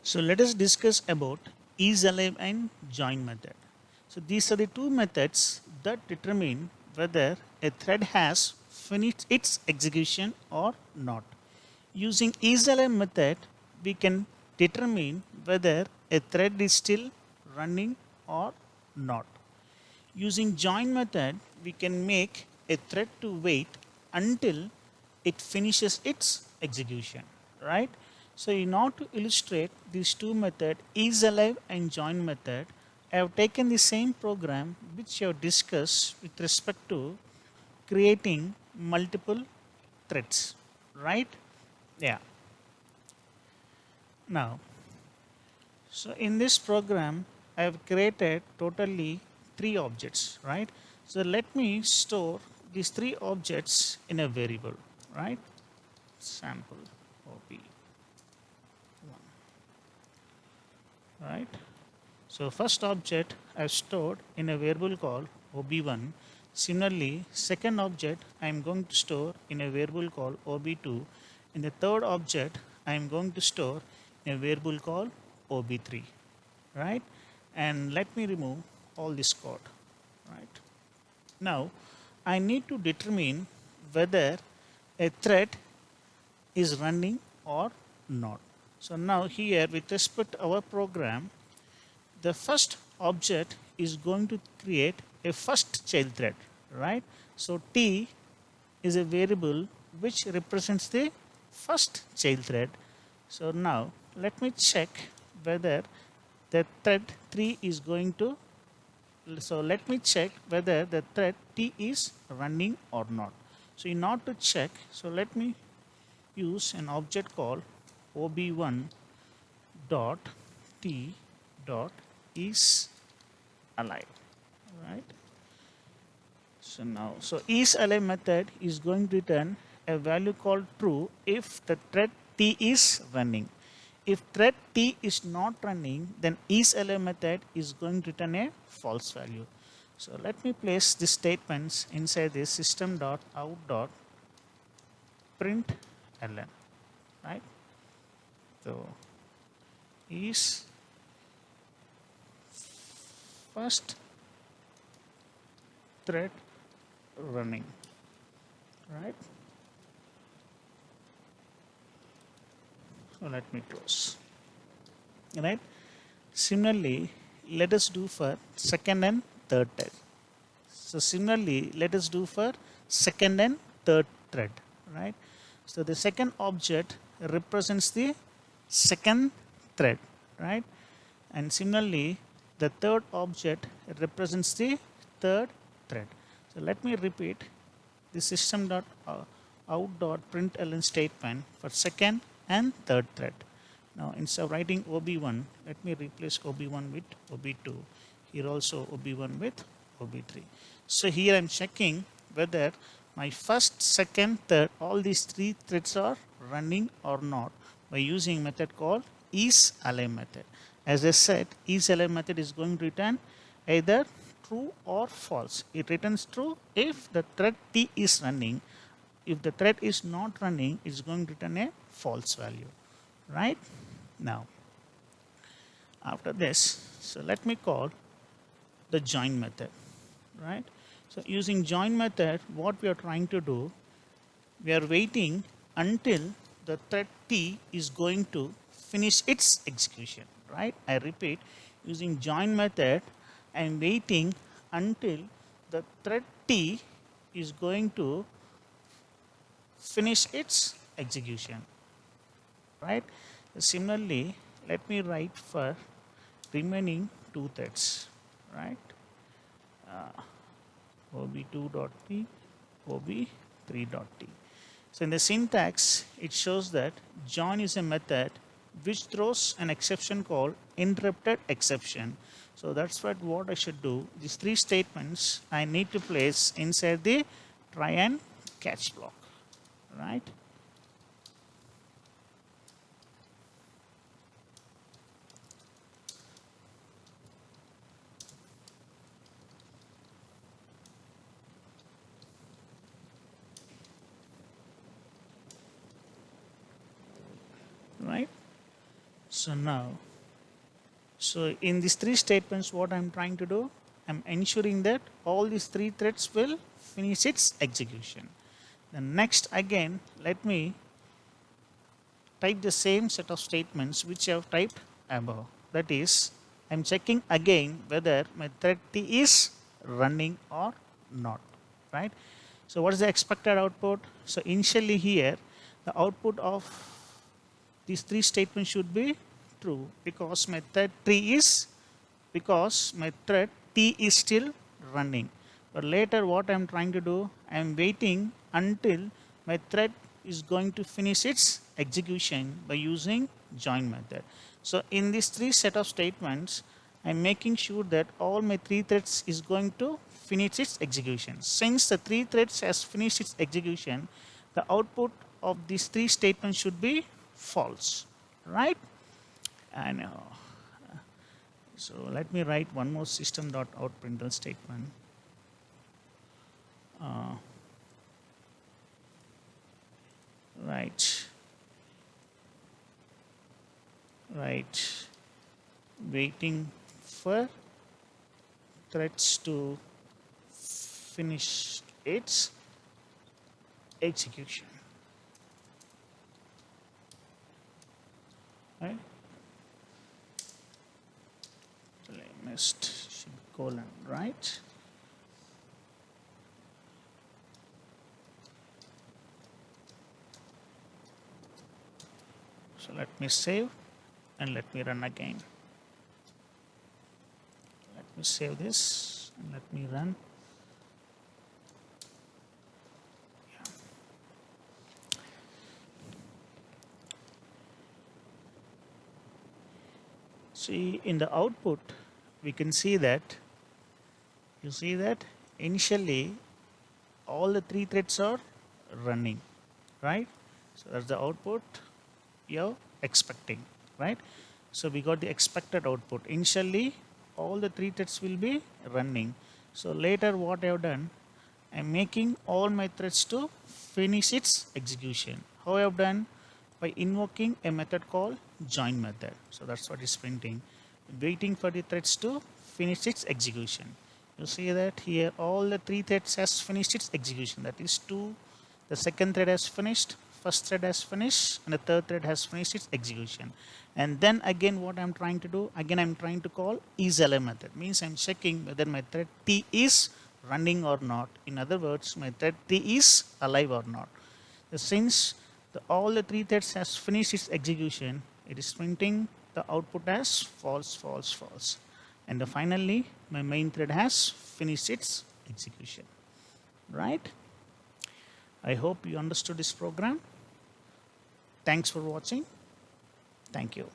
So let us discuss about IsAlive and join method. So these are the two methods that determine whether a thread has finished its execution or not. Using IsAlive method, we can determine whether a thread is still running or not. Using join method, we can make a thread to wait until it finishes its execution, right? So in order to illustrate these two methods, IsAlive and join method, I have taken the same program which I have discussed with respect to creating multiple threads, right? Yeah. Now, so in this program, I have created totally three objects, right? So let me store these three objects in a variable, right? Sample OB1, right? So first object I've stored in a variable called OB1. Similarly, second object I am going to store in a variable called OB2. And the third object I am going to store in a variable called OB3, right? And let me remove all this code, right? Now, I need to determine whether a thread is running or not. So now here with respect to our program, the first object is going to create a first child thread, right? So T is a variable which represents the first child thread. So now let me check whether the thread 3 is going to, so let me check whether the thread T is running or not. So in order to check, so let me use an object called ob1 dot t dot is alive, right? So now, so is alive method is going to return a value called true if the thread T is running. If thread T is not running, then isAlive method is going to return a false value. So let me place these statements inside this system.out.println, right? So is first thread running, right? So let me close, right? Similarly, let us do for second and third thread. So similarly, let us do for second and third thread, right? So the second object represents the second thread, right? And similarly, the third object represents the third thread. So let me repeat the system.out.println statement for second and third thread. Now instead of writing OB1, let me replace OB1 with OB2. Here also OB1 with OB3. So here I'm checking whether my first, second, third, all these three threads are running or not by using a method called isAlive method. As I said, isAlive method is going to return either true or false. It returns true if the thread T is running. If the thread is not running, it's going to return a false value, right? Now, after this, so let me call the join method, right? So using join method, what we are trying to do, we are waiting until the thread T is going to finish its execution, right? I repeat, using join method, I am waiting until the thread T is going to finish its execution, right? Similarly, let me write for remaining two threads, right? ob2.t, ob3.t. So in the syntax, it shows that join is a method which throws an exception called interrupted exception. So that's what I should do. These three statements I need to place inside the try and catch block, right? Right? So now, so in these three statements, what I'm trying to do, I'm ensuring that all these three threads will finish its execution. Then next again, let me type the same set of statements which I have typed above. That is, I'm checking again whether my thread T is running or not, right? So what is the expected output? So initially here, the output of these three statements should be true because my thread T is still running. But later what I'm trying to do, I'm waiting until my thread is going to finish its execution by using join method. So in these three set of statements, I'm making sure that all my three threads is going to finish its execution. Since the three threads has finished its execution, the output of these three statements should be false, right? And so let me write one more system.out statement. Uh, right, right, waiting for threads to finish its execution, right? So I missed colon, right? So let me save and let me run again. Let me save this and let me run. Yeah. See in the output, we can see that, you see that initially all the three threads are running, right? So that's the output you're expecting, right? So we got the expected output. Initially, all the three threads will be running. So later what I have done, I'm making all my threads to finish its execution. How I have done? By invoking a method called join method. So that's what is printing. Waiting for the threads to finish its execution. You see that here all the three threads has finished its execution. That is 2. The second thread has finished, first thread has finished, and the third thread has finished its execution. And then again what I'm trying to do, again I'm trying to call IsAlive method. Means I'm checking whether my thread T is running or not. In other words, my thread T is alive or not. Since all the three threads has finished its execution, it is printing the output as false, false, false. And finally, my main thread has finished its execution, right? I hope you understood this program. Thanks for watching. Thank you.